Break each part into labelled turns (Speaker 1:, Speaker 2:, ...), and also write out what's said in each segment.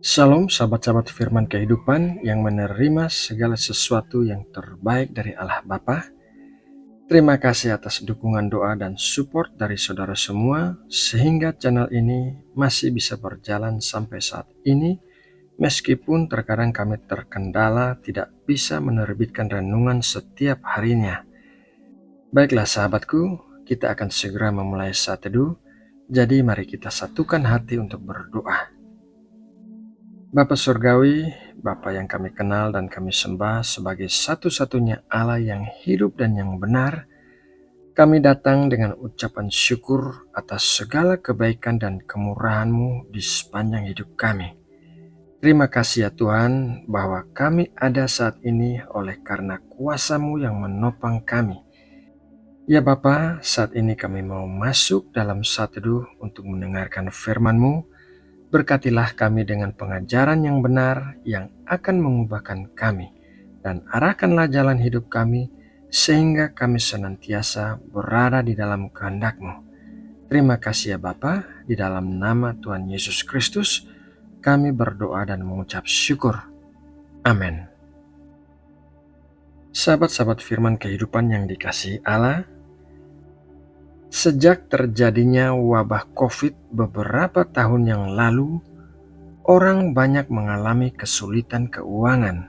Speaker 1: Shalom sahabat-sahabat firman kehidupan yang menerima segala sesuatu yang terbaik dari Allah Bapa. Terima kasih atas dukungan doa dan support dari saudara semua sehingga channel ini masih bisa berjalan sampai saat ini meskipun terkadang kami terkendala tidak bisa menerbitkan renungan setiap harinya. Baiklah sahabatku, kita akan segera memulai saat teduh, jadi mari kita satukan hati untuk berdoa. Bapa Surgawi, Bapa yang kami kenal dan kami sembah sebagai satu-satunya Allah yang hidup dan yang benar, kami datang dengan ucapan syukur atas segala kebaikan dan kemurahan-Mu di sepanjang hidup kami. Terima kasih ya Tuhan bahwa kami ada saat ini oleh karena kuasa-Mu yang menopang kami. Ya Bapa, saat ini kami mau masuk dalam saat teduh untuk mendengarkan firman-Mu. Berkatilah kami dengan pengajaran yang benar yang akan mengubahkan kami, dan arahkanlah jalan hidup kami sehingga kami senantiasa berada di dalam kehendak-Mu. Terima kasih ya Bapa, di dalam nama Tuhan Yesus Kristus kami berdoa dan mengucap syukur. Amin. Sahabat-sahabat firman kehidupan yang dikasihi Allah, sejak terjadinya wabah COVID beberapa tahun yang lalu, orang banyak mengalami kesulitan keuangan.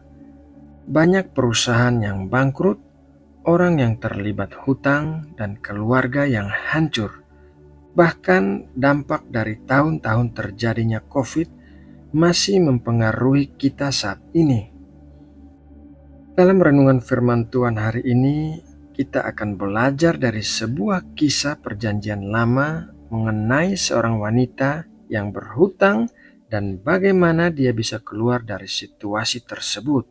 Speaker 1: Banyak perusahaan yang bangkrut, orang yang terlibat hutang, dan keluarga yang hancur. Bahkan dampak dari tahun-tahun terjadinya COVID masih mempengaruhi kita saat ini. Dalam renungan firman Tuhan hari ini, kita akan belajar dari sebuah kisah perjanjian lama mengenai seorang wanita yang berhutang dan bagaimana dia bisa keluar dari situasi tersebut.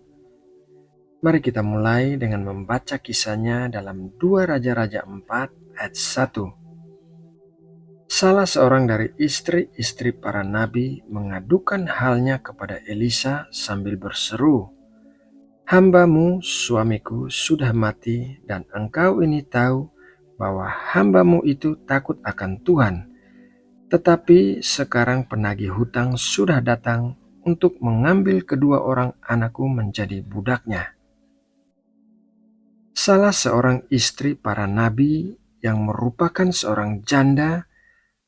Speaker 1: Mari kita mulai dengan membaca kisahnya dalam 2 Raja-Raja 4 ayat 1. Salah seorang dari istri-istri para nabi mengadukan halnya kepada Elisa sambil berseru, "Hambamu, suamiku, sudah mati dan engkau ini tahu bahwa hambamu itu takut akan Tuhan. Tetapi sekarang penagih hutang sudah datang untuk mengambil kedua orang anakku menjadi budaknya." Salah seorang istri para nabi yang merupakan seorang janda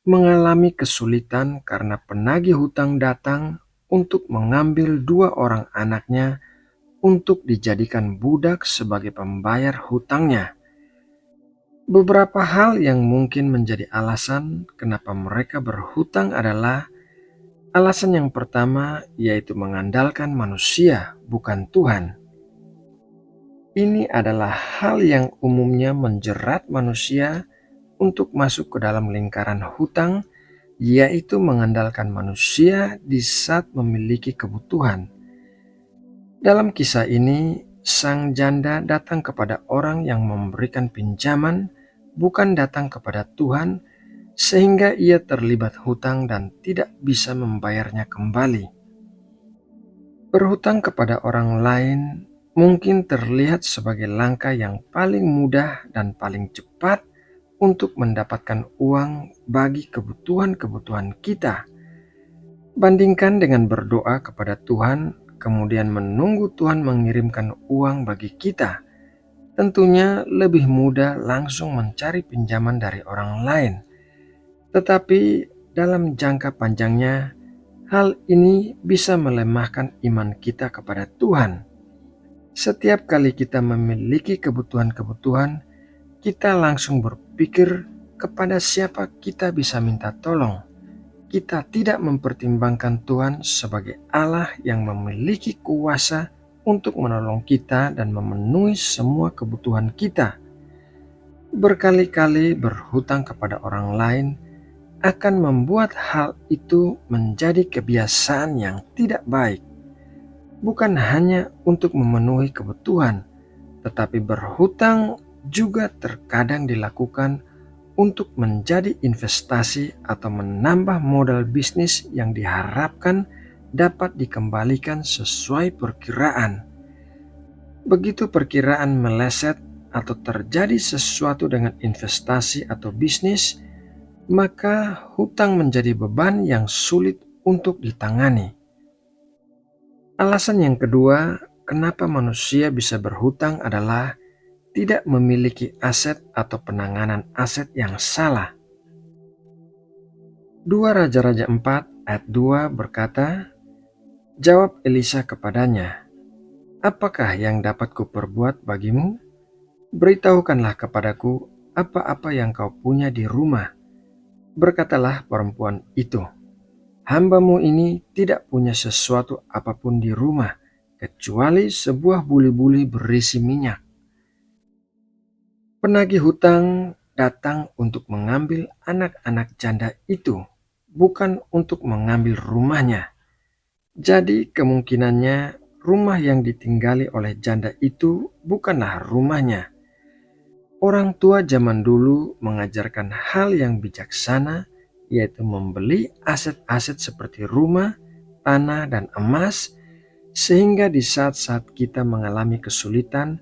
Speaker 1: mengalami kesulitan karena penagih hutang datang untuk mengambil dua orang anaknya untuk dijadikan budak sebagai pembayar hutangnya. Beberapa hal yang mungkin menjadi alasan kenapa mereka berhutang adalah alasan yang pertama yaitu mengandalkan manusia, bukan Tuhan. Ini adalah hal yang umumnya menjerat manusia untuk masuk ke dalam lingkaran hutang, yaitu mengandalkan manusia di saat memiliki kebutuhan. Dalam kisah ini, sang janda datang kepada orang yang memberikan pinjaman, bukan datang kepada Tuhan, sehingga ia terlibat hutang dan tidak bisa membayarnya kembali. Berhutang kepada orang lain mungkin terlihat sebagai langkah yang paling mudah dan paling cepat untuk mendapatkan uang bagi kebutuhan-kebutuhan kita. Bandingkan dengan berdoa kepada Tuhan, kemudian menunggu Tuhan mengirimkan uang bagi kita. Tentunya lebih mudah langsung mencari pinjaman dari orang lain. Tetapi dalam jangka panjangnya, hal ini bisa melemahkan iman kita kepada Tuhan. Setiap kali kita memiliki kebutuhan-kebutuhan, kita langsung berpikir kepada siapa kita bisa minta tolong. Kita tidak mempertimbangkan Tuhan sebagai Allah yang memiliki kuasa untuk menolong kita dan memenuhi semua kebutuhan kita. Berkali-kali berhutang kepada orang lain akan membuat hal itu menjadi kebiasaan yang tidak baik. Bukan hanya untuk memenuhi kebutuhan, tetapi berhutang juga terkadang dilakukan untuk menjadi investasi atau menambah modal bisnis yang diharapkan dapat dikembalikan sesuai perkiraan. Begitu perkiraan meleset atau terjadi sesuatu dengan investasi atau bisnis, maka hutang menjadi beban yang sulit untuk ditangani. Alasan yang kedua, kenapa manusia bisa berhutang adalah tidak memiliki aset atau penanganan aset yang salah. 2 Raja-Raja 4 ayat 2 berkata, "Jawab Elisa kepadanya, 'Apakah yang dapat kuperbuat bagimu? Beritahukanlah kepadaku apa-apa yang kau punya di rumah.' Berkatalah perempuan itu, 'Hambamu ini tidak punya sesuatu apapun di rumah, kecuali sebuah buli-buli berisi minyak.' Penagih hutang datang untuk mengambil anak-anak janda itu, bukan untuk mengambil rumahnya. Jadi kemungkinannya rumah yang ditinggali oleh janda itu bukanlah rumahnya. Orang tua zaman dulu mengajarkan hal yang bijaksana, yaitu membeli aset-aset seperti rumah, tanah, dan emas, sehingga di saat-saat kita mengalami kesulitan,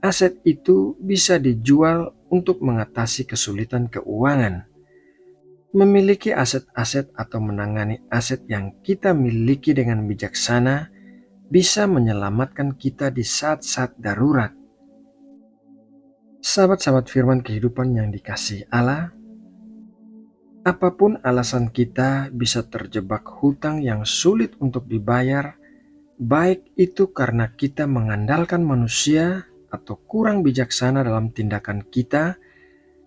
Speaker 1: aset itu bisa dijual untuk mengatasi kesulitan keuangan. Memiliki aset-aset atau menangani aset yang kita miliki dengan bijaksana bisa menyelamatkan kita di saat-saat darurat. Sahabat-sahabat firman kehidupan yang dikasihi Allah, apapun alasan kita bisa terjebak hutang yang sulit untuk dibayar, baik itu karena kita mengandalkan manusia atau kurang bijaksana dalam tindakan kita,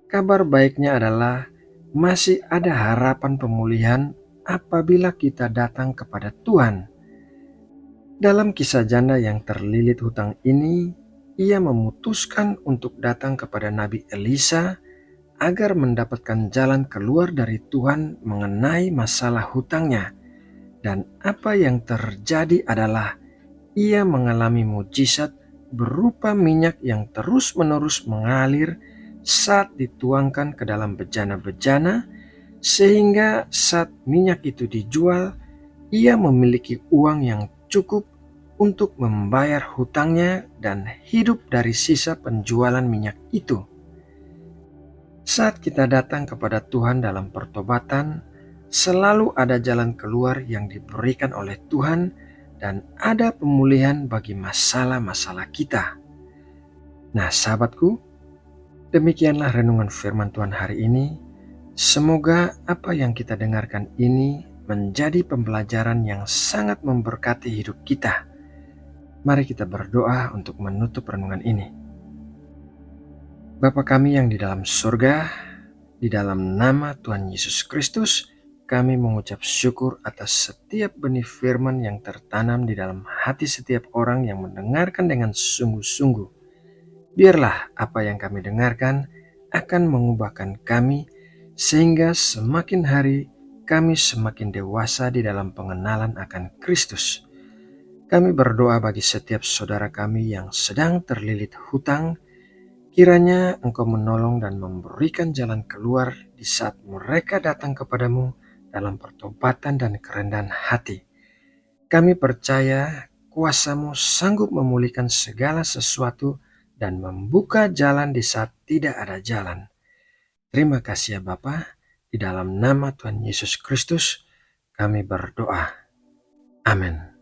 Speaker 1: kabar baiknya adalah masih ada harapan pemulihan apabila kita datang kepada Tuhan. Dalam kisah janda yang terlilit hutang ini, ia memutuskan untuk datang kepada Nabi Elisa agar mendapatkan jalan keluar dari Tuhan mengenai masalah hutangnya. Dan apa yang terjadi adalah ia mengalami mujizat berupa minyak yang terus-menerus mengalir saat dituangkan ke dalam bejana-bejana, sehingga saat minyak itu dijual, ia memiliki uang yang cukup untuk membayar hutangnya dan hidup dari sisa penjualan minyak itu. Saat kita datang kepada Tuhan dalam pertobatan, selalu ada jalan keluar yang diberikan oleh Tuhan dan ada pemulihan bagi masalah-masalah kita. Nah, sahabatku, demikianlah renungan firman Tuhan hari ini. Semoga apa yang kita dengarkan ini menjadi pembelajaran yang sangat memberkati hidup kita. Mari kita berdoa untuk menutup renungan ini. Bapa kami yang di dalam surga, di dalam nama Tuhan Yesus Kristus, kami mengucap syukur atas setiap benih firman yang tertanam di dalam hati setiap orang yang mendengarkan dengan sungguh-sungguh. Biarlah apa yang kami dengarkan akan mengubahkan kami, sehingga semakin hari kami semakin dewasa di dalam pengenalan akan Kristus. Kami berdoa bagi setiap saudara kami yang sedang terlilit hutang, kiranya Engkau menolong dan memberikan jalan keluar di saat mereka datang kepadamu dalam pertobatan dan kerendahan hati. Kami percaya kuasa-Mu sanggup memulihkan segala sesuatu dan membuka jalan di saat tidak ada jalan. Terima kasih ya Bapa, di dalam nama Tuhan Yesus Kristus kami berdoa. Amin.